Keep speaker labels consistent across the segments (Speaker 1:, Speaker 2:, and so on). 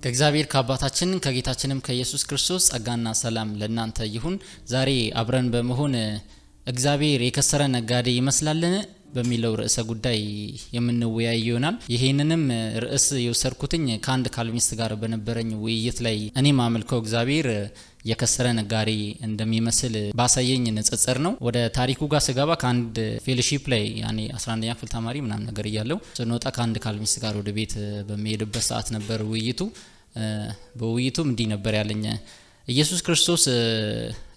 Speaker 1: ከእግዚአብሔር ከአባታችን ከጌታችንም ከኢየሱስ ክርስቶስ ጸጋና ሰላም ለእናንተ ይሁን። ዛሬ አብረን በመሆን እግዚአብሔር የከሰረ ነጋዴ ይመስላልን በሚለው ርዕሰ ጉዳይ የምንወያይ ይሆናል። ይሄንንም ርዕስ የወሰድኩትኝ ከአንድ ካልቪኒስት ጋር በነበረኝ ውይይት ላይ እኔ ማመልከው እግዚአብሔር የከሰረ ነጋዴ እንደሚመስል ባሳየኝ ንጽጽር ነው። ወደ ታሪኩ ጋር ስገባ ከአንድ ፌሎሺፕ ላይ ያኔ 11ኛ ክፍል ተማሪ ምናምን ነገር እያለው ስንወጣ ከአንድ ካልቪኒስት ጋር ወደ ቤት በሚሄድበት ሰዓት ነበር ውይይቱ። በውይይቱም እንዲህ ነበር ያለኝ፣ ኢየሱስ ክርስቶስ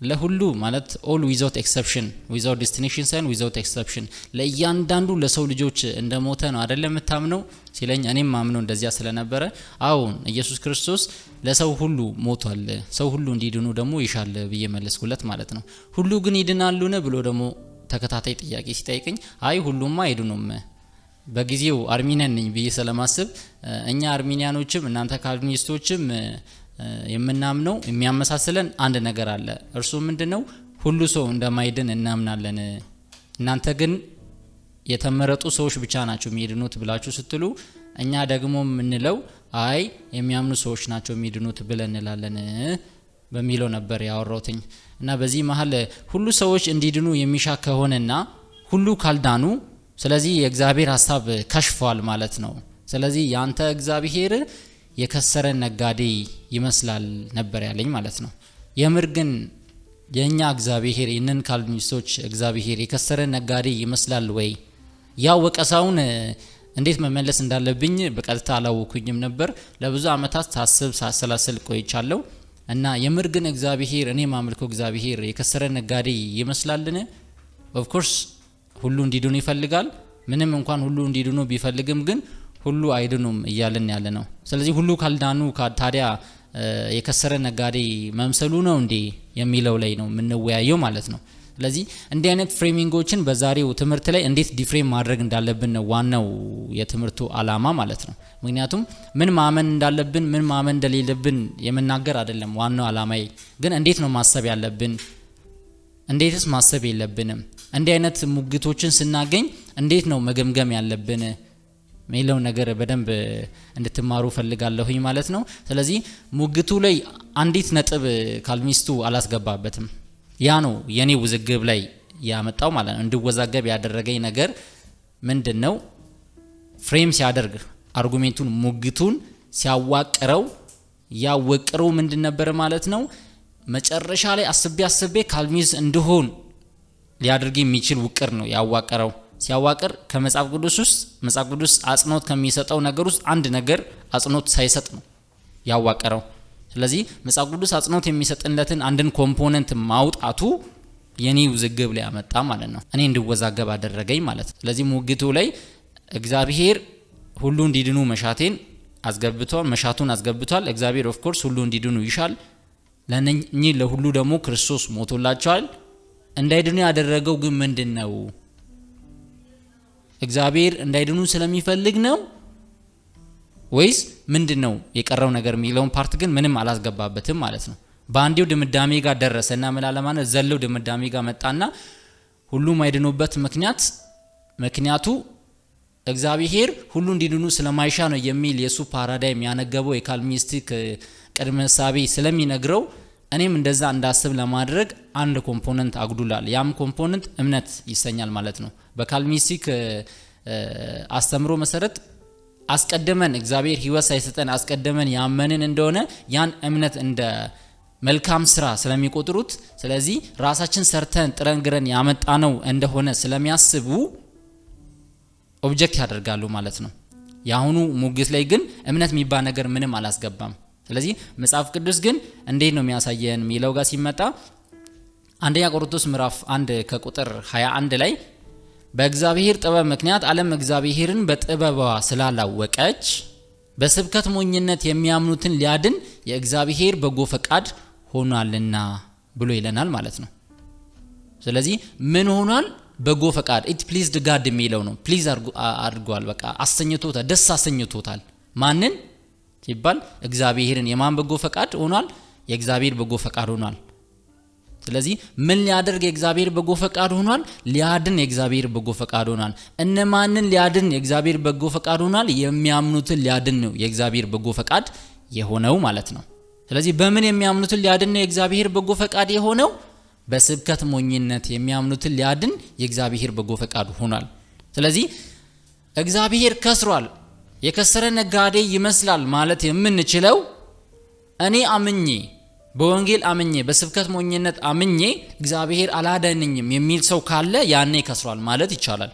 Speaker 1: ለሁሉ ማለት all without exception without destination and without exception ለእያንዳንዱ ለሰው ልጆች እንደሞተ ነው አይደለም የምታምነው ሲለኝ እኔም ማምነው እንደዚያ ስለነበረ አሁን ኢየሱስ ክርስቶስ ለሰው ሁሉ ሞቷል፣ ሰው ሁሉ እንዲድኑ ደግሞ ይሻል ብዬ መለስኩለት ማለት ነው። ሁሉ ግን ይድናሉን ብሎ ደግሞ ተከታታይ ጥያቄ ሲጠይቀኝ አይ ሁሉማ አይድኑም፣ በጊዜው አርሚኒያን ነኝ ብዬ ስለማስብ እኛ አርሚኒያኖችም እናንተ ካልቪኒስቶችም የምናምነው የሚያመሳስለን አንድ ነገር አለ። እርሱ ምንድነው? ሁሉ ሰው እንደማይድን እናምናለን። እናንተ ግን የተመረጡ ሰዎች ብቻ ናቸው የሚድኑት ብላችሁ ስትሉ እኛ ደግሞ የምንለው አይ የሚያምኑ ሰዎች ናቸው የሚድኑት ብለን እንላለን በሚለው ነበር ያወራውትኝ። እና በዚህ መሃል ሁሉ ሰዎች እንዲድኑ የሚሻ ከሆነና ሁሉ ካልዳኑ ስለዚህ የእግዚአብሔር ሐሳብ ከሽፏል ማለት ነው። ስለዚህ ያንተ እግዚአብሔር የከሰረ ነጋዴ ይመስላል ነበር ያለኝ ማለት ነው። የምር ግን የኛ እግዚአብሔር ይነን ካልቪኒስቶች እግዚአብሔር የከሰረ ነጋዴ ይመስላል ወይ? ያው ወቀሳውን እንዴት መመለስ እንዳለብኝ በቀጥታ አላወኩኝም ነበር። ለብዙ አመታት ሳሰላስል ቆይቻለሁ። እና የምር ግን እግዚአብሔር እኔ ማምልከው እግዚአብሔር የከሰረ ነጋዴ ይመስላልን? ኦፍ ኮርስ ሁሉ እንዲድኑ ይፈልጋል። ምንም እንኳን ሁሉ እንዲድኑ ቢፈልግም ግን ሁሉ አይድኑም እያልን ያለ ነው። ስለዚህ ሁሉ ካልዳኑ ታዲያ የከሰረ ነጋዴ መምሰሉ ነው እንዴ የሚለው ላይ ነው የምንወያየው ማለት ነው። ስለዚህ እንዲህ አይነት ፍሬሚንጎችን በዛሬው ትምህርት ላይ እንዴት ዲፍሬም ማድረግ እንዳለብን ነው ዋናው የትምህርቱ አላማ ማለት ነው። ምክንያቱም ምን ማመን እንዳለብን ምን ማመን እንደሌለብን የመናገር አይደለም ዋናው አላማዬ። ግን እንዴት ነው ማሰብ ያለብን፣ እንዴትስ ማሰብ የለብንም፣ እንዲህ አይነት ሙግቶችን ስናገኝ እንዴት ነው መገምገም ያለብን ሚለው ነገር በደንብ እንድትማሩ ፈልጋለሁኝ ማለት ነው። ስለዚህ ሙግቱ ላይ አንዲት ነጥብ ካልቪኒስቱ አላስገባበትም። ያ ነው የኔ ውዝግብ ላይ ያመጣው ማለት ነው። እንድወዛገብ ያደረገኝ ነገር ምንድነው? ፍሬም ሲያደርግ አርጉሜንቱን ሙግቱን ሲያዋቅረው ያወቅረው ምንድን ነበር ማለት ነው። መጨረሻ ላይ አስቤ ካልቪኒስት እንደሆን ሊያደርግ የሚችል ውቅር ነው ያዋቀረው። ሲያዋቅር ከመጽሐፍ ቅዱስ ውስጥ መጽሐፍ ቅዱስ አጽንኦት ከሚሰጠው ነገር ውስጥ አንድ ነገር አጽንኦት ሳይሰጥ ነው ያዋቀረው። ስለዚህ መጽሐፍ ቅዱስ አጽንኦት የሚሰጥለትን አንድን ኮምፖነንት ማውጣቱ የኔ ውዝግብ ላይ ያመጣ ማለት ነው። እኔ እንድወዛገብ አደረገኝ ማለት ነው። ስለዚህ ሙግቱ ላይ እግዚአብሔር ሁሉ እንዲድኑ መሻቱን አስገብቷል። እግዚአብሔር ኦፍ ኮርስ ሁሉ እንዲድኑ ይሻል። ለነኚህ ለሁሉ ደግሞ ክርስቶስ ሞቶላቸዋል። እንዳይድኑ ያደረገው ግን ምንድነው? እግዚአብሔር እንዳይድኑ ስለሚፈልግ ነው ወይስ ምንድነው የቀረው ነገር የሚለውን ፓርት ግን ምንም አላስገባበትም ማለት ነው። በአንዴው ድምዳሜ ጋር ደረሰና መላለማነ ዘለው ድምዳሜ ጋር መጣና ሁሉም አይድኑበት ምክንያቱ እግዚአብሔር ሁሉ እንዲድኑ ስለማይሻ ነው የሚል የሱ ፓራዳይም ያነገበው የካልቪኒስቲክ ቅድመ ሐሳብ ስለሚነግረው እኔም እንደዛ እንዳስብ ለማድረግ አንድ ኮምፖነንት አጉድሏል። ያም ኮምፖነንት እምነት ይሰኛል ማለት ነው። በካልቪኒስቲክ አስተምሮ መሰረት አስቀድመን እግዚአብሔር ሕይወት ሳይሰጠን አስቀድመን ያመንን እንደሆነ ያን እምነት እንደ መልካም ስራ ስለሚቆጥሩት፣ ስለዚህ ራሳችን ሰርተን ጥረን ግረን ያመጣነው እንደሆነ ስለሚያስቡ ኦብጀክት ያደርጋሉ ማለት ነው። ያሁኑ ሙግት ላይ ግን እምነት የሚባል ነገር ምንም አላስገባም። ስለዚህ መጽሐፍ ቅዱስ ግን እንዴት ነው የሚያሳየን ሚለው ጋር ሲመጣ አንደኛ ቆሮንቶስ ምዕራፍ 1 ከቁጥር 21 ላይ በእግዚአብሔር ጥበብ ምክንያት ዓለም እግዚአብሔርን በጥበቧ ስላላወቀች በስብከት ሞኝነት የሚያምኑትን ሊያድን የእግዚአብሔር በጎ ፈቃድ ሆኗልና ብሎ ይለናል ማለት ነው። ስለዚህ ምን ሆኗል? በጎ ፈቃድ it pleased God የሚለው ነው። ፕሊዝ አድርጓል። በቃ አሰኝቶታል፣ ደስ አሰኝቶታል። ማንን ሲባል እግዚአብሔርን። የማን በጎ ፈቃድ ሆኗል? የእግዚአብሔር በጎ ፈቃድ ሆኗል። ስለዚህ ምን ሊያደርግ የእግዚአብሔር በጎ ፈቃድ ሆኗል? ሊያድን የእግዚአብሔር በጎ ፈቃድ ሆኗል። እነማንን ሊያድን የእግዚአብሔር በጎ ፈቃድ ሆኗል? የሚያምኑትን ሊያድን ነው የእግዚአብሔር በጎ ፈቃድ የሆነው ማለት ነው። ስለዚህ በምን የሚያምኑትን ሊያድን ነው የእግዚአብሔር በጎ ፈቃድ የሆነው? በስብከት ሞኝነት የሚያምኑትን ሊያድን የእግዚአብሔር በጎ ፈቃድ ሆኗል። ስለዚህ እግዚአብሔር ከስሯል፣ የከሰረ ነጋዴ ይመስላል ማለት የምንችለው እኔ አምኜ በወንጌል አምኜ በስብከት ሞኝነት አምኜ እግዚአብሔር አላዳነኝም የሚል ሰው ካለ ያኔ ከስሯል ማለት ይቻላል።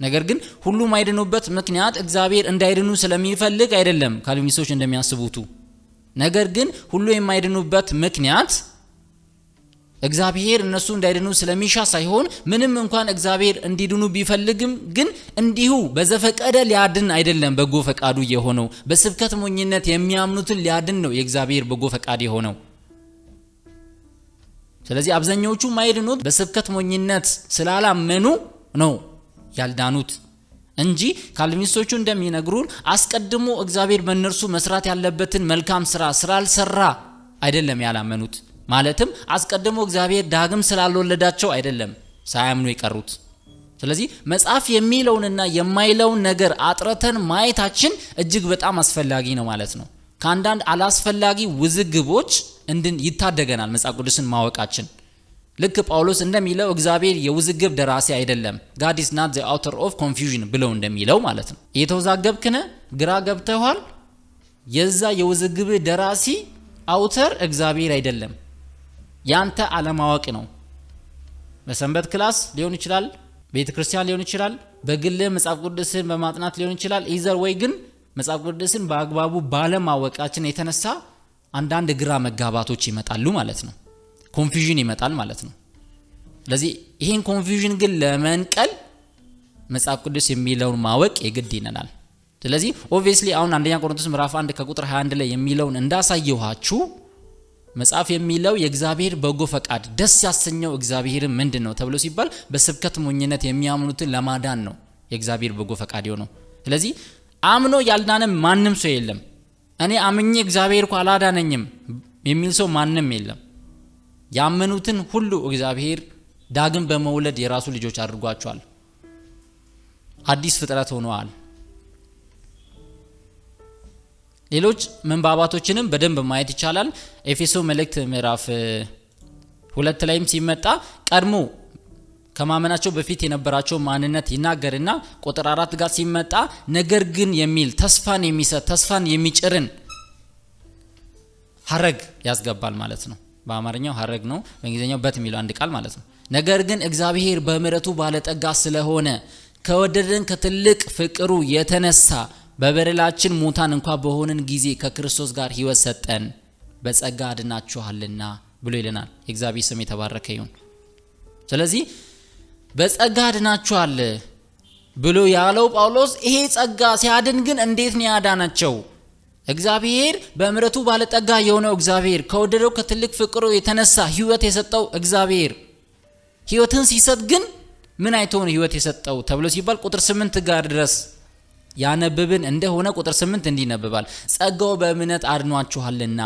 Speaker 1: ነገር ግን ሁሉም አይድኑበት ምክንያት እግዚአብሔር እንዳይድኑ ስለሚፈልግ አይደለም ካልቪኒስቶች እንደሚያስቡቱ። ነገር ግን ሁሉ የማይድኑበት ምክንያት እግዚአብሔር እነሱ እንዳይድኑ ስለሚሻ ሳይሆን ምንም እንኳን እግዚአብሔር እንዲድኑ ቢፈልግም ግን እንዲሁ በዘፈቀደ ሊያድን አይደለም በጎ ፈቃዱ የሆነው። በስብከት ሞኝነት የሚያምኑትን ሊያድን ነው የእግዚአብሔር በጎ ፈቃድ የሆነው። ስለዚህ አብዛኞቹ ማይድኑት በስብከት ሞኝነት ስላላመኑ ነው ያልዳኑት እንጂ ካልቪኒስቶቹ እንደሚነግሩን አስቀድሞ እግዚአብሔር በእነርሱ መስራት ያለበትን መልካም ስራ ስላልሰራ አይደለም ያላመኑት። ማለትም አስቀድሞ እግዚአብሔር ዳግም ስላልወለዳቸው አይደለም ሳያምኑ የቀሩት። ስለዚህ መጽሐፍ የሚለውንና የማይለውን ነገር አጥርተን ማየታችን እጅግ በጣም አስፈላጊ ነው ማለት ነው። ከአንዳንድ አላስፈላጊ ውዝግቦች ይታደገናል መጽሐፍ ቅዱስን ማወቃችን። ልክ ጳውሎስ እንደሚለው እግዚአብሔር የውዝግብ ደራሲ አይደለም፣ God is not the author of confusion ብለው እንደሚለው ማለት ነው። እየተወዛገብክነ ግራ ገብተዋል፣ የዛ የውዝግብ ደራሲ አውተር እግዚአብሔር አይደለም፣ ያንተ አለማወቅ ነው። በሰንበት ክላስ ሊሆን ይችላል፣ ቤተክርስቲያን ሊሆን ይችላል፣ በግል መጽሐፍ ቅዱስን በማጥናት ሊሆን ይችላል። ኢዘር ወይ ግን መጽሐፍ ቅዱስን በአግባቡ ባለማወቃችን የተነሳ አንዳንድ ግራ መጋባቶች ይመጣሉ ማለት ነው። ኮንፊውዥን ይመጣል ማለት ነው። ስለዚህ ይሄን ኮንፊውዥን ግን ለመንቀል መጽሐፍ ቅዱስ የሚለውን ማወቅ የግድ ይነናል። ስለዚህ ኦብቪየስሊ አሁን አንደኛ ቆሮንቶስ ምዕራፍ 1 ከቁጥር 21 ላይ የሚለውን እንዳሳየኋችሁ መጽሐፍ የሚለው የእግዚአብሔር በጎ ፈቃድ ደስ ያሰኘው እግዚአብሔር ምንድነው ተብሎ ሲባል በስብከት ሞኝነት የሚያምኑትን ለማዳን ነው የእግዚአብሔር በጎ ፈቃድ ነው። ስለዚህ አምኖ ያልዳነ ማንም ሰው የለም። እኔ አምኜ እግዚአብሔር እኮ አላዳነኝም የሚል ሰው ማንም የለም። ያመኑትን ሁሉ እግዚአብሔር ዳግም በመውለድ የራሱ ልጆች አድርጓቸዋል። አዲስ ፍጥረት ሆነዋል። ሌሎች መንባባቶችንም በደንብ ማየት ይቻላል። ኤፌሶ መልእክት ምዕራፍ 2 ላይም ሲመጣ ቀድሞ ከማመናቸው በፊት የነበራቸው ማንነት ይናገርና ቁጥር 4 ጋር ሲመጣ ነገር ግን የሚል ተስፋን የሚሰጥ ተስፋን የሚጭርን ሐረግ ያስገባል ማለት ነው። በአማርኛው ሐረግ ነው፣ በእንግሊዘኛው በት የሚለው አንድ ቃል ማለት ነው። ነገር ግን እግዚአብሔር በምሕረቱ ባለጠጋ ስለሆነ ከወደደን ከትልቅ ፍቅሩ የተነሳ በበደላችን ሙታን እንኳን በሆነን ጊዜ ከክርስቶስ ጋር ሕይወት ሰጠን፣ በጸጋ አድናችኋልና ብሎ ይለናል። የእግዚአብሔር ስም የተባረከ ይሁን። ስለዚህ በጸጋ አድናችኋል ብሎ ያለው ጳውሎስ ይሄ ጸጋ ሲያድን ግን እንዴት ነው ያዳናቸው? እግዚአብሔር በምሕረቱ ባለጠጋ የሆነው እግዚአብሔር ከወደደው ከትልቅ ፍቅሩ የተነሳ ሕይወት የሰጠው እግዚአብሔር ሕይወትን ሲሰጥ ግን ምን አይቶ ነው ሕይወት የሰጠው ተብሎ ሲባል ቁጥር 8 ጋር ድረስ ያነብብን እንደሆነ ቁጥር 8 እንዲነበባል ጸጋው በእምነት አድኗችኋልና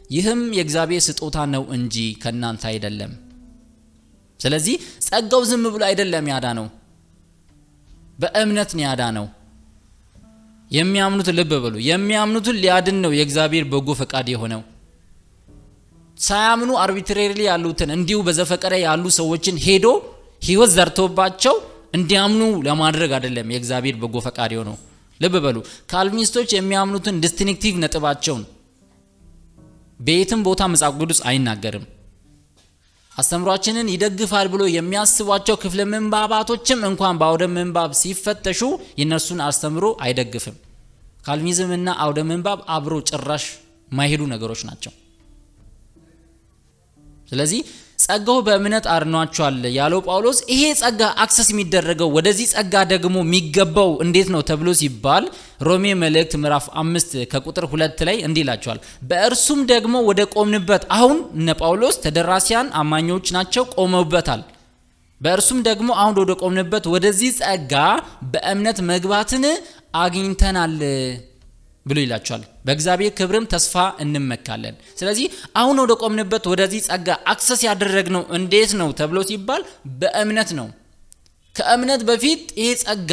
Speaker 1: ይህም የእግዚአብሔር ስጦታ ነው እንጂ ከናንተ አይደለም። ስለዚህ ጸጋው ዝም ብሎ አይደለም ያዳነው፣ በእምነት ነው ያዳነው። የሚያምኑት ልብ በሉ፣ የሚያምኑትን ሊያድን ነው የእግዚአብሔር በጎ ፈቃድ የሆነው። ሳያምኑ አርቢትሬሪሊ ያሉትን እንዲሁ በዘፈቀደ ያሉ ሰዎችን ሄዶ ሕይወት ዘርቶባቸው እንዲያምኑ ለማድረግ አይደለም የእግዚአብሔር በጎ ፈቃድ የሆነው። ልብ በሉ፣ ካልቪኒስቶች የሚያምኑትን ዲስቲንክቲቭ ነጥባቸውን በየትም ቦታ መጽሐፍ ቅዱስ አይናገርም። አስተምሯችንን ይደግፋል ብሎ የሚያስቧቸው ክፍለ ምንባባቶችም እንኳን በአውደ ምንባብ ሲፈተሹ የነሱን አስተምሮ አይደግፍም። ካልቪኒዝም እና አውደ ምንባብ አብሮ ጭራሽ ማይሄዱ ነገሮች ናቸው። ስለዚህ ጸጋው በእምነት አድኗቸዋል ያለው ጳውሎስ ይሄ ጸጋ አክሰስ የሚደረገው ወደዚህ ጸጋ ደግሞ የሚገባው እንዴት ነው ተብሎ ሲባል ሮሜ መልእክት ምዕራፍ 5 ከቁጥር 2 ላይ እንዲህ ይላቸዋል። በእርሱም ደግሞ ወደ ቆምንበት አሁን እነ ጳውሎስ ተደራሲያን አማኞች ናቸው፣ ቆመውበታል። በእርሱም ደግሞ አሁን ወደ ቆምንበት ወደዚህ ጸጋ በእምነት መግባትን አግኝተናል ብሎ ይላቸዋል። በእግዚአብሔር ክብርም ተስፋ እንመካለን። ስለዚህ አሁን ወደ ቆምንበት ወደዚህ ጸጋ አክሰስ ያደረግነው እንዴት ነው ተብሎ ሲባል በእምነት ነው። ከእምነት በፊት ይሄ ጸጋ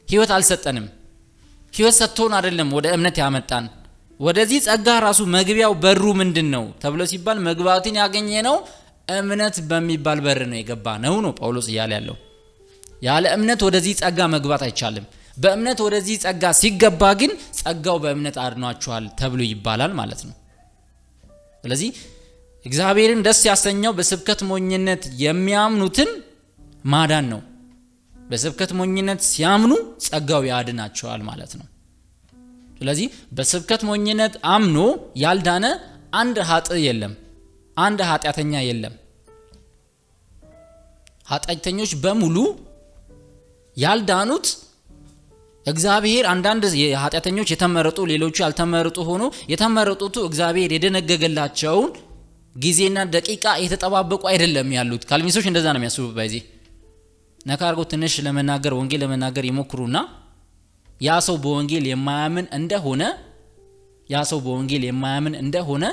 Speaker 1: ሕይወት አልሰጠንም። ህይወት ሰጥቶን አይደለም ወደ እምነት ያመጣን። ወደዚህ ጸጋ ራሱ መግቢያው በሩ ምንድነው ተብሎ ሲባል መግባትን ያገኘነው እምነት በሚባል በር ነው የገባነው ነው ጳውሎስ እያለ ያለው። ያለ እምነት ወደዚህ ጸጋ መግባት አይቻልም። በእምነት ወደዚህ ጸጋ ሲገባ ግን ጸጋው በእምነት አድኗቸዋል ተብሎ ይባላል ማለት ነው። ስለዚህ እግዚአብሔርን ደስ ያሰኘው በስብከት ሞኝነት የሚያምኑትን ማዳን ነው። በስብከት ሞኝነት ሲያምኑ ጸጋው ያድናቸዋል ማለት ነው። ስለዚህ በስብከት ሞኝነት አምኖ ያልዳነ አንድ ኃጥእ የለም፣ አንድ ኃጢአተኛ የለም። ኃጢአተኞች በሙሉ ያልዳኑት እግዚአብሔር አንዳንድ የኃጢአተኞች የተመረጡ ሌሎቹ ያልተመረጡ ሆኖ የተመረጡት እግዚአብሔር የደነገገላቸውን ጊዜና ደቂቃ የተጠባበቁ አይደለም ያሉት። ካልቪኒስቶች እንደዛ ነው የሚያስቡት። በዚህ ነካርጎ ትንሽ ለመናገር ወንጌል ለመናገር ይሞክሩና ያ ሰው በወንጌል የማያምን እንደሆነ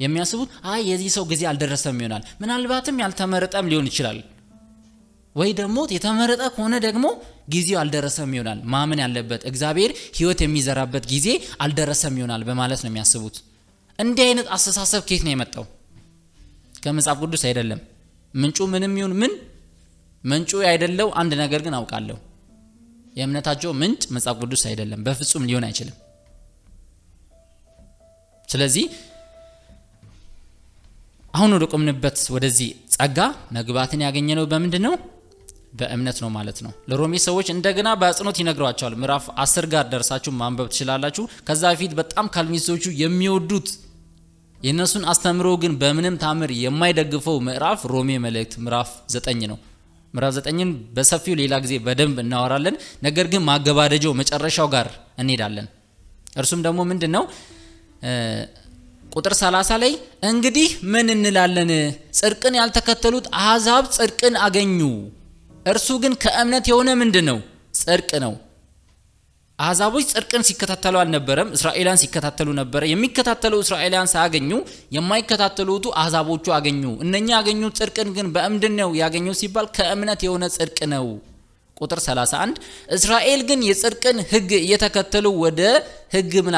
Speaker 1: የሚያስቡት የዚህ ሰው ጊዜ አልደረሰም ይሆናል። ምናልባትም ያልተመረጠም ሊሆን ይችላል፣ ወይ ደግሞ የተመረጠ ከሆነ ደግሞ ጊዜው አልደረሰም ይሆናል። ማመን ያለበት እግዚአብሔር ሕይወት የሚዘራበት ጊዜ አልደረሰም ይሆናል በማለት ነው የሚያስቡት። እንዲህ አይነት አስተሳሰብ ከየት ነው የመጣው? ከመጽሐፍ ቅዱስ አይደለም። ምንጩ ምንም ይሁን ምን ምንጩ አይደለው አንድ ነገር ግን አውቃለሁ፣ የእምነታቸው ምንጭ መጽሐፍ ቅዱስ አይደለም፣ በፍጹም ሊሆን አይችልም። ስለዚህ አሁን ወደ ቆምንበት ወደዚህ ጸጋ መግባትን ያገኘነው በምንድነው? በእምነት ነው ማለት ነው። ለሮሜ ሰዎች እንደገና በአጽንኦት ይነግሯቸዋል። ምዕራፍ 10 ጋር ደርሳችሁ ማንበብ ትችላላችሁ። ከዛ በፊት በጣም ካልቪኒስቶቹ የሚወዱት የነሱን አስተምሮ ግን በምንም ታምር የማይደግፈው ምዕራፍ ሮሜ መልእክት ምዕራፍ 9 ነው። ምዕራፍ 9ን በሰፊው ሌላ ጊዜ በደንብ እናወራለን። ነገር ግን ማገባደጃው መጨረሻው ጋር እንሄዳለን። እርሱም ደግሞ ምንድነው? ቁጥር 30 ላይ እንግዲህ ምን እንላለን? ጽድቅን ያልተከተሉት አሕዛብ ጽድቅን አገኙ፣ እርሱ ግን ከእምነት የሆነ ምንድነው? ጽድቅ ነው። አሕዛቦች ጽድቅን ሲከታተሉ አልነበረም፣ እስራኤላውያን ሲከታተሉ ነበር። የሚከታተሉ እስራኤላውያን ሳያገኙ የማይከታተሉት አሕዛቦቹ አገኙ። እነኛ ያገኙት ጽድቅን ግን በእምድነው ያገኙ ሲባል ከእምነት የሆነ ጽድቅ ነው። ቁጥር 31 እስራኤል ግን የጽድቅን ሕግ እየተከተሉ ወደ ሕግ ምን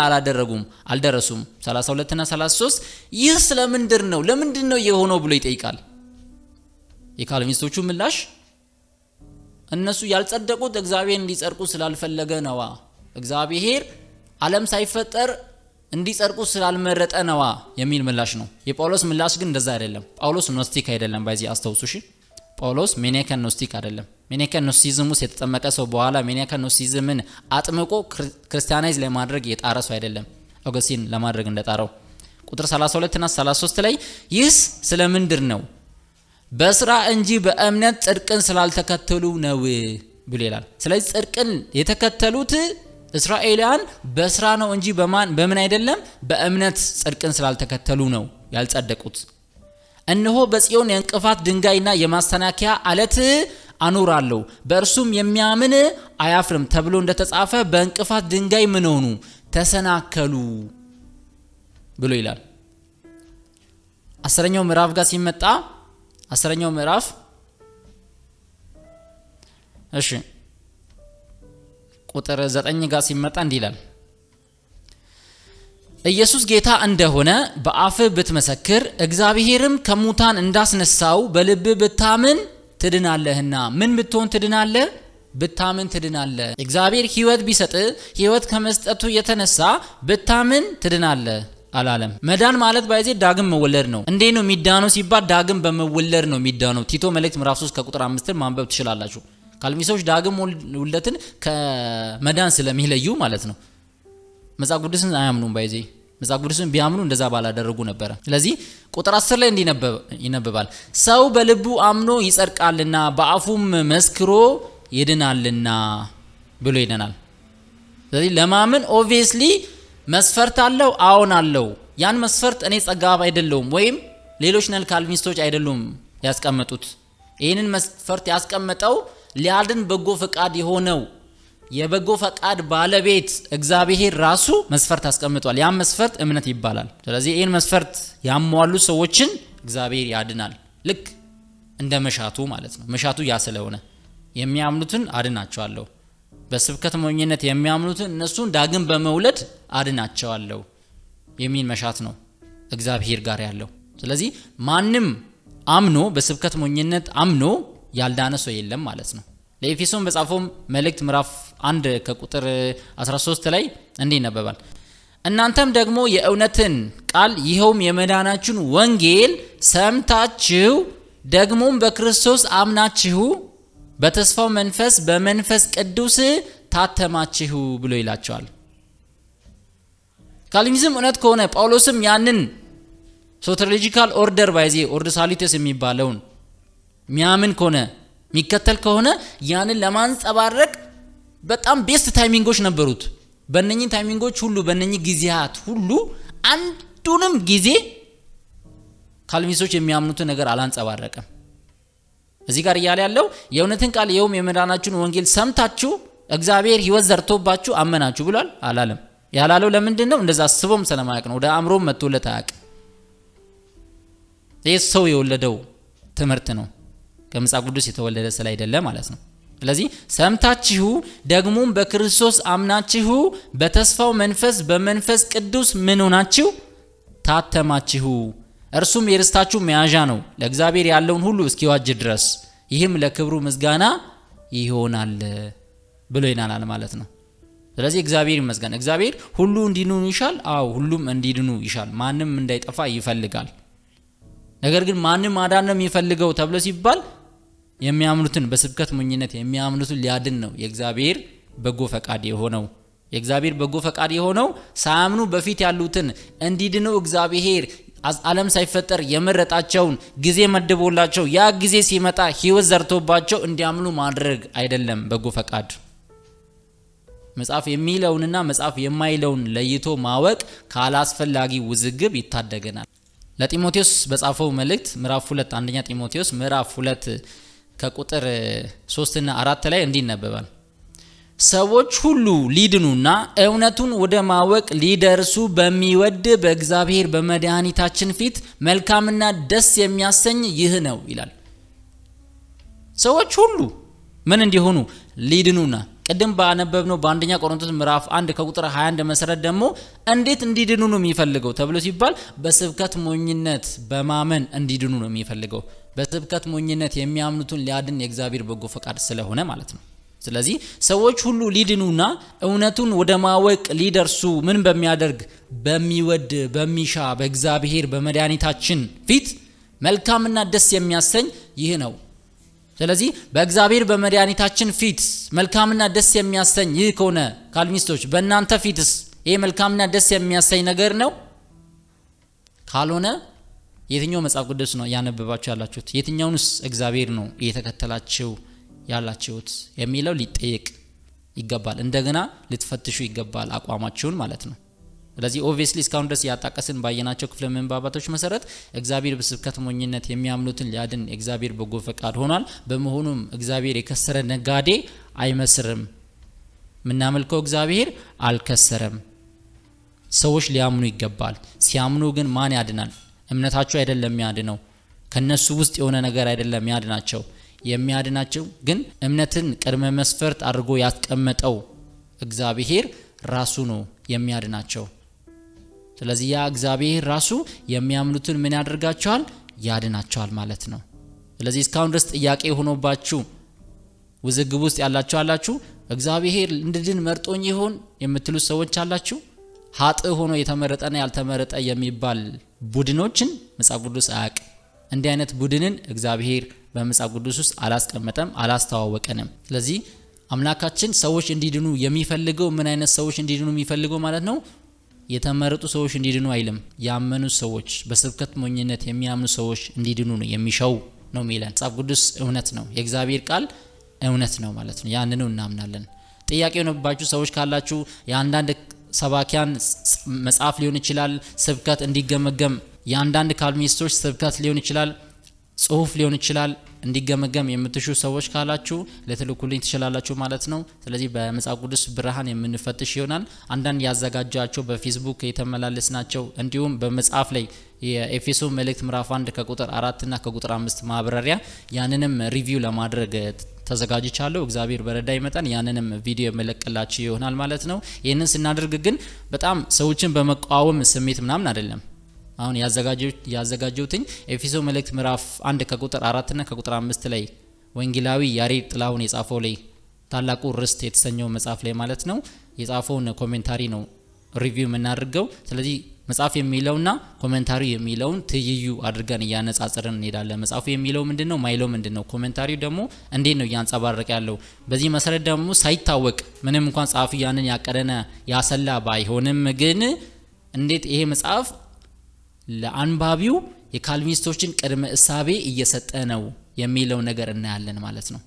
Speaker 1: አልደረሱም። 32 እና 33 ይህ ስለምንድር ነው? ለምንድነው የሆነው ብሎ ይጠይቃል። የካልቪኒስቶቹ ምላሽ እነሱ ያልጸደቁት እግዚአብሔር እንዲጸድቁ ስላልፈለገ ነዋ። እግዚአብሔር ዓለም ሳይፈጠር እንዲጸድቁ ስላልመረጠ ነዋ የሚል ምላሽ ነው። የጳውሎስ ምላሽ ግን እንደዛ አይደለም። ጳውሎስ ኖስቲክ አይደለም። ባይዚ አስተውሱ እሺ። ጳውሎስ ሜኒካን ኖስቲክ አይደለም። ሜኒካን ኖስቲዝም ውስጥ የተጠመቀ ሰው በኋላ ሜኒካን ኖስቲዝምን አጥምቆ ክርስቲያናይዝ ለማድረግ የጣረ ሰው አይደለም። አውግስቲን ለማድረግ እንደጣረው ቁጥር 32 እና 33 ላይ ይህስ ስለምንድር ነው? በስራ እንጂ በእምነት ጽድቅን ስላልተከተሉ ነው ብሎ ይላል። ስለዚህ ጽድቅን የተከተሉት እስራኤላውያን በስራ ነው እንጂ በምን አይደለም፣ በእምነት ጽድቅን ስላልተከተሉ ነው ያልጸደቁት። እነሆ በጽዮን የእንቅፋት ድንጋይና የማስተናከያ አለት አኖራለሁ፣ በእርሱም የሚያምን አያፍርም ተብሎ እንደተጻፈ በእንቅፋት ድንጋይ ምን ሆኑ? ተሰናከሉ ብሎ ይላል። 10ኛው ምዕራፍ ጋር ሲመጣ 10ኛው ምዕራፍ እሺ ቁጥር 9 ጋር ሲመጣ እንዲህ ይላል። ኢየሱስ ጌታ እንደሆነ በአፍ ብትመሰክር እግዚአብሔርም ከሙታን እንዳስነሳው በልብ ብታምን ትድናለህና። ምን ብትሆን ትድናለህ? ብታምን ትድናለህ። እግዚአብሔር ሕይወት ቢሰጥ ሕይወት ከመስጠቱ የተነሳ ብታምን ትድናለህ አላለም። መዳን ማለት ባይዜ ዳግም መወለድ ነው። እንዴ ነው የሚዳነው ሲባል ዳግም በመወለድ ነው የሚዳነው። ቲቶ መልእክት ምዕራፍ 3 ከቁጥር 5 ማንበብ ትችላላችሁ። ካልቪኒስቶች ዳግም ውልደትን ከመዳን ስለሚለዩ ማለት ነው። መጽሐፍ ቅዱስን አያምኑም። ባይዜ መጽሐፍ ቅዱስን ቢያምኑ እንደዛ ባላደረጉ ነበር። ስለዚህ ቁጥር 10 ላይ ይነበባል። ሰው በልቡ አምኖ ይጸድቃልና በአፉም መስክሮ ይድናልና ብሎ ይደናል። ስለዚህ ለማመን ኦብቪየስሊ መስፈርት አለው። አዎን አለው። ያን መስፈርት እኔ ጸጋብ አይደለሁም ወይም ሌሎች ነን ካልቪኒስቶች አይደሉም ያስቀመጡት። ይህንን መስፈርት ያስቀመጠው ሊያድን በጎ ፈቃድ የሆነው የበጎ ፈቃድ ባለቤት እግዚአብሔር ራሱ መስፈርት አስቀምጧል። ያ መስፈርት እምነት ይባላል። ስለዚህ ይህን መስፈርት ያሟሉ ሰዎችን እግዚአብሔር ያድናል። ልክ እንደ መሻቱ ማለት ነው። መሻቱ ያ ስለሆነ የሚያምኑትን አድናቸዋለሁ፣ በስብከት ሞኝነት የሚያምኑትን እነሱን ዳግም በመውለድ አድናቸዋለሁ የሚል መሻት ነው እግዚአብሔር ጋር ያለው። ስለዚህ ማንም አምኖ በስብከት ሞኝነት አምኖ ያልዳነ ሰው የለም ማለት ነው። ለኤፌሶን በጻፈው መልእክት ምዕራፍ 1 ከቁጥር 13 ላይ እንዲህ ይነበባል። እናንተም ደግሞ የእውነትን ቃል ይኸውም የመዳናችሁን ወንጌል ሰምታችሁ ደግሞም በክርስቶስ አምናችሁ በተስፋው መንፈስ በመንፈስ ቅዱስ ታተማችሁ ብሎ ይላቸዋል። ካልቪኒዝም እውነት ከሆነ ጳውሎስም ያንን ሶተሮሎጂካል ኦርደር ባይዜ ኦርደር ሳሊተስ የሚባለውን ሚያምን ከሆነ የሚከተል ከሆነ ያንን ለማንጸባረቅ በጣም ቤስት ታይሚንጎች ነበሩት። በእነኚህ ታይሚንጎች ሁሉ በእነኚህ ጊዜያት ሁሉ አንዱንም ጊዜ ካልቪኒስቶች የሚያምኑትን ነገር አላንጸባረቀም። እዚህ ጋር እያለ ያለው የእውነትን ቃል ይኸውም የመዳናችሁን ወንጌል ሰምታችሁ እግዚአብሔር ሕይወት ዘርቶባችሁ አመናችሁ ብሏል አላለም። ያላለው ለምንድን ነው? እንደዛ አስቦም ስለማያውቅ ነው። ወደ አእምሮም መጥቶለት አያውቅ። ይህ ሰው የወለደው ትምህርት ነው፣ ከመጽሐፍ ቅዱስ የተወለደ ስላይደለ ማለት ነው። ስለዚህ ሰምታችሁ ደግሞም በክርስቶስ አምናችሁ በተስፋው መንፈስ በመንፈስ ቅዱስ ምን ሆናችሁ ታተማችሁ፣ እርሱም የርስታችሁ መያዣ ነው ለእግዚአብሔር ያለውን ሁሉ እስኪዋጅ ድረስ፣ ይህም ለክብሩ ምስጋና ይሆናል ብሎ ይናናል ማለት ነው። ስለዚህ እግዚአብሔር ይመስገን። እግዚአብሔር ሁሉ እንዲድኑ ይሻል። አዎ ሁሉም እንዲድኑ ይሻል። ማንም እንዳይጠፋ ይፈልጋል። ነገር ግን ማንም ማዳን ነው የሚፈልገው ተብሎ ሲባል የሚያምኑትን በስብከት ሞኝነት የሚያምኑትን ሊያድን ነው የእግዚአብሔር በጎ ፈቃድ የሆነው። የእግዚአብሔር በጎ ፈቃድ የሆነው ሳያምኑ በፊት ያሉትን እንዲድኑ እግዚአብሔር ዓለም ሳይፈጠር የመረጣቸውን ጊዜ መድቦላቸው ያ ጊዜ ሲመጣ ሕይወት ዘርቶባቸው እንዲያምኑ ማድረግ አይደለም በጎ ፈቃድ። መጽሐፍ የሚለውንና መጽሐፍ የማይለውን ለይቶ ማወቅ ካላስፈላጊ ውዝግብ ይታደገናል። ለጢሞቴዎስ በጻፈው መልእክት ምዕራፍ 2 አንደኛ ጢሞቴዎስ ምዕራፍ 2 ከቁጥር 3 እና 4 ላይ እንዲህ ይነበባል። ሰዎች ሁሉ ሊድኑና እውነቱን ወደ ማወቅ ሊደርሱ በሚወድ በእግዚአብሔር በመድኃኒታችን ፊት መልካምና ደስ የሚያሰኝ ይህ ነው ይላል። ሰዎች ሁሉ ምን እንዲሆኑ ሊድኑና ቅድም ባነበብነው በአንደኛ ቆሮንቶስ ምዕራፍ 1 ከቁጥር 21 መሰረት ደግሞ እንዴት እንዲድኑ ነው የሚፈልገው ተብሎ ሲባል በስብከት ሞኝነት በማመን እንዲድኑ ነው የሚፈልገው። በስብከት ሞኝነት የሚያምኑትን ሊያድን የእግዚአብሔር በጎ ፈቃድ ስለሆነ ማለት ነው። ስለዚህ ሰዎች ሁሉ ሊድኑና እውነቱን ወደ ማወቅ ሊደርሱ ምን በሚያደርግ በሚወድ በሚሻ በእግዚአብሔር በመድኃኒታችን ፊት መልካምና ደስ የሚያሰኝ ይህ ነው። ስለዚህ በእግዚአብሔር በመድኃኒታችን ፊት መልካምና ደስ የሚያሰኝ ይህ ከሆነ ካልቪኒስቶች በእናንተ ፊትስ ይሄ መልካምና ደስ የሚያሰኝ ነገር ነው? ካልሆነ የትኛው መጽሐፍ ቅዱስ ነው ያነበባችሁ ያላችሁት? የትኛውንስ እግዚአብሔር ነው እየተከተላችሁ ያላችሁት የሚለው ሊጠየቅ ይገባል። እንደገና ልትፈትሹ ይገባል አቋማችሁን ማለት ነው። ስለዚህ ኦብቪየስሊ እስካሁን ድረስ ያጣቀስን ባየናቸው ክፍለ ምንባባቶች መሰረት እግዚአብሔር በስብከት ሞኝነት የሚያምኑትን ሊያድን እግዚአብሔር በጎ ፈቃድ ሆኗል። በመሆኑም እግዚአብሔር የከሰረ ነጋዴ አይመስርም። ምናመልከው እግዚአብሔር አልከሰረም። ሰዎች ሊያምኑ ይገባል። ሲያምኑ ግን ማን ያድናል? እምነታቸው አይደለም የሚያድነው። ከነሱ ውስጥ የሆነ ነገር አይደለም የሚያድናቸው። የሚያድናቸው ግን እምነትን ቅድመ መስፈርት አድርጎ ያስቀመጠው እግዚአብሔር ራሱ ነው የሚያድናቸው። ስለዚህ ያ እግዚአብሔር ራሱ የሚያምኑትን ምን ያደርጋቸዋል? ያድናቸዋል ማለት ነው። ስለዚህ እስካሁን ድረስ ጥያቄ ሆኖባችሁ ውዝግብ ውስጥ ያላችሁ አላችሁ። እግዚአብሔር እንድድን መርጦኝ ይሆን የምትሉት ሰዎች አላችሁ። ኃጥእ ሆኖ የተመረጠና ያልተመረጠ የሚባል ቡድኖችን መጽሐፍ ቅዱስ አያውቅም። እንዲህ አይነት ቡድንን እግዚአብሔር በመጽሐፍ ቅዱስ ውስጥ አላስቀመጠም፣ አላስተዋወቀንም። ስለዚህ አምላካችን ሰዎች እንዲድኑ የሚፈልገው ምን አይነት ሰዎች እንዲድኑ የሚፈልገው ማለት ነው? የተመረጡ ሰዎች እንዲድኑ አይልም። ያመኑ ሰዎች በስብከት ሞኝነት የሚያምኑ ሰዎች እንዲድኑ ነው የሚሻው ነው የሚለን። መጽሐፍ ቅዱስ እውነት ነው፣ የእግዚአብሔር ቃል እውነት ነው ማለት ነው። ያንኑ እናምናለን። ጥያቄ የሆነባችሁ ሰዎች ካላችሁ የአንዳንድ ሰባኪያን መጽሐፍ ሊሆን ይችላል፣ ስብከት እንዲገመገም የአንዳንድ ካልቪኒስቶች ስብከት ሊሆን ይችላል፣ ጽሁፍ ሊሆን ይችላል እንዲገመገም የምትሹ ሰዎች ካላችሁ ለትልኩልኝ ትችላላችሁ ማለት ነው። ስለዚህ በመጽሐፍ ቅዱስ ብርሃን የምንፈትሽ ይሆናል። አንዳንድ ያዘጋጃቸው በፌስቡክ የተመላለስናቸው እንዲሁም በመጽሐፍ ላይ የኤፌሶን መልእክት ምዕራፍ 1 ከቁጥር 4 እና ከቁጥር 5 ማብራሪያ ያንንም ሪቪው ለማድረግ ተዘጋጅቻለሁ። እግዚአብሔር በረዳይ መጠን ያንንም ቪዲዮ የመለቀላችሁ ይሆናል ማለት ነው። ይሄንን ስናደርግ ግን በጣም ሰዎችን በመቃወም ስሜት ምናምን አይደለም። አሁን ያዘጋጀሁትኝ ኤፌሶ መልእክት ምዕራፍ 1 ከቁጥር 4 እና ከቁጥር 5 ላይ ወንጌላዊ ያሬድ ጥላሁን የጻፈው ላይ ታላቁ ርስት የተሰኘው መጽሐፍ ላይ ማለት ነው የጻፈውን ኮሜንታሪ ነው ሪቪው የምናደርገው። ስለዚህ መጽሐፍ የሚለውና ኮሜንታሪ የሚለውን ትይዩ አድርገን ያነጻጽረን እንሄዳለን። መጽሐፉ የሚለው ምንድነው ማይለው ምንድነው ኮሜንታሪው ደግሞ እንዴት ነው ያንጸባረቀ ያለው። በዚህ መሰረት ደግሞ ሳይታወቅ ምንም እንኳን ጻፊው ያንን ያቀደነ ያሰላ ባይሆንም ግን እንዴት ይሄ መጽሐፍ ለአንባቢው የካልቪኒስቶችን ቅድመ እሳቤ እየሰጠ ነው የሚለው ነገር እናያለን ማለት ነው።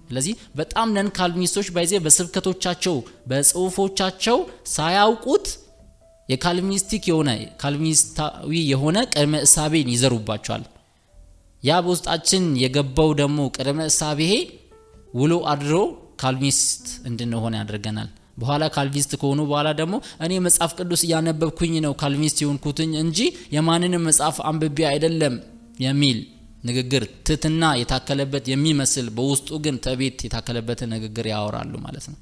Speaker 1: ስለዚህ በጣም ነን ካልቪኒስቶች ባይዘ በስብከቶቻቸው በጽሁፎቻቸው ሳያውቁት የካልቪኒስቲክ የሆነ ካልቪኒስታዊ የሆነ ቅድመ እሳቤን ይዘሩባቸዋል። ያ በውስጣችን የገባው ደግሞ ቅድመ እሳቤ ውሎ አድሮ ካልቪኒስት እንድንሆን ያደርገናል። በኋላ ካልቪኒስት ከሆኑ በኋላ ደግሞ እኔ መጽሐፍ ቅዱስ ያነበብኩኝ ነው ካልቪኒስት የሆንኩትኝ እንጂ የማንንም መጽሐፍ አንብቤ አይደለም የሚል ንግግር ትትና የታከለበት የሚመስል በውስጡ ግን ተቤት የታከለበት ንግግር ያወራሉ ማለት ነው።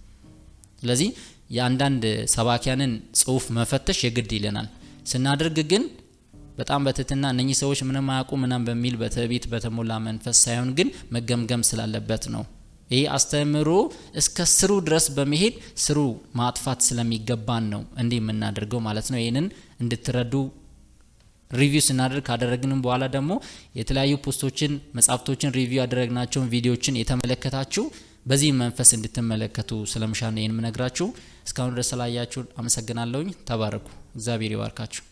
Speaker 1: ስለዚህ የአንዳንድ ሰባኪያንን ጽሁፍ መፈተሽ የግድ ይለናል። ስናደርግ ግን በጣም በትትና እነኚህ ሰዎች ምንም አያውቁ ምናም በሚል በተቤት በተሞላ መንፈስ ሳይሆን ግን መገምገም ስላለበት ነው። ይሄ አስተምሮ እስከ ስሩ ድረስ በመሄድ ስሩ ማጥፋት ስለሚገባን ነው እንዲህ የምናደርገው ማለት ነው። ይሄንን እንድትረዱ ሪቪው ስናደርግ ካደረግንም በኋላ ደግሞ የተለያዩ ፖስቶችን መጻፍቶችን ሪቪው ያደረግናቸውን ቪዲዮዎችን የተመለከታችሁ በዚህ መንፈስ እንድትመለከቱ ስለምሻነ ይሄን ምነግራችሁ። እስካሁን ድረስ ስላያችሁ አመሰግናለሁኝ። ተባረኩ። እግዚአብሔር ይባርካችሁ።